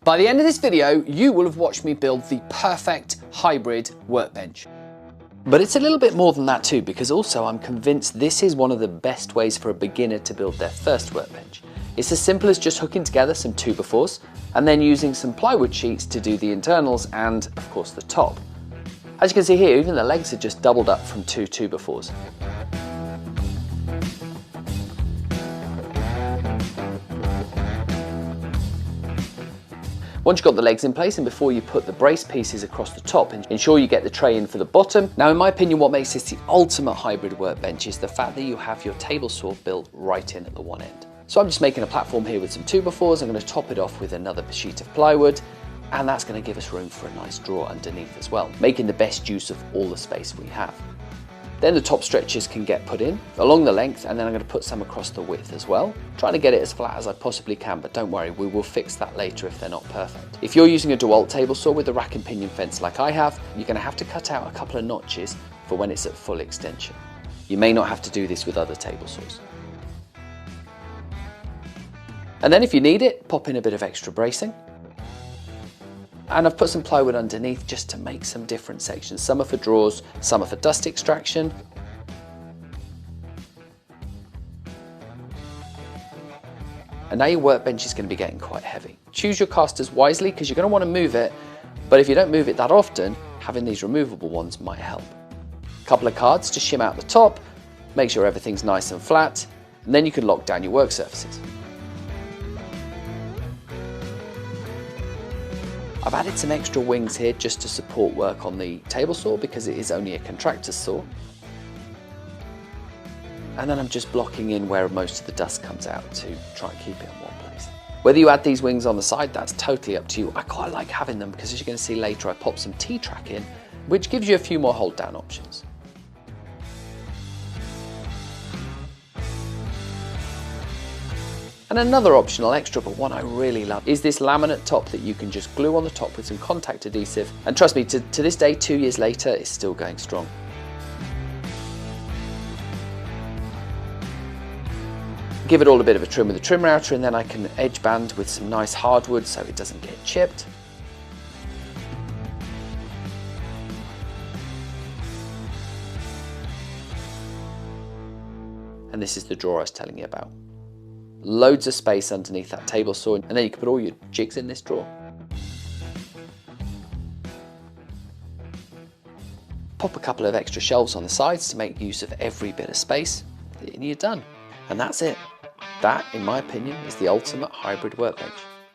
By the end of this video, you will have watched me build the perfect hybrid workbench. But it's a little bit more than that too, because also I'm convinced this is one of the best ways for a beginner to build their first workbench. It's as simple as just hooking together some 2x4s and then using some plywood sheets to do the internals and, of course, the top. As you can see here, even the legs are just doubled up from 2x4s. Once you've got the legs in place and before you put the brace pieces across the top, ensure you get the tray in for the bottom. Now, in my opinion, what makes this the ultimate hybrid workbench is the fact that you have your table saw built right in at the one end. So I'm just making a platform here with some 2x4s. I'm going to top it off with another sheet of plywood, and that's going to give us room for a nice drawer underneath as well, making the best use of all the space we have. Then the top stretchers can get put in along the length, and then I'm going to put some across the width as well. Trying to get it as flat as I possibly can, but don't worry, we will fix that later if they're not perfect. If you're using a Dewalt table saw with a rack and pinion fence like I have, you're going to have to cut out a couple of notches for when it's at full extension. You may not have to do this with other table saws. And then if you need it, pop in a bit of extra bracing. And I've put some plywood underneath just to make some different sections. Some are for drawers, some are for dust extraction. And now your workbench is going to be getting quite heavy. Choose your casters wisely because you're going to want to move it, but if you don't move it that often, having these removable ones might help. A couple of cards to shim out the top, make sure everything's nice and flat, and then you can lock down your work surfaces. I've added some extra wings here just to support work on the table saw because it is only a contractor's saw. And then I'm just blocking in where most of the dust comes out to try and keep it in one place. Whether you add these wings on the side, that's totally up to you. I quite like having them because as you're going to see later, I pop some T-track in, which gives you a few more hold down options. And another optional extra, but one I really love, is this laminate top that you can just glue on the top with some contact adhesive. And trust me, to this day, 2 years later, it's still going strong. Give it all a bit of a trim with a trim router, and then I can edge band with some nice hardwood so it doesn't get chipped. And this is the drawer I was telling you about. Loads of space underneath that table saw, and then you can put all your jigs in this drawer. Pop a couple of extra shelves on the sides to make use of every bit of space, and you're done. And that's it. That, in my opinion, is the ultimate hybrid workbench.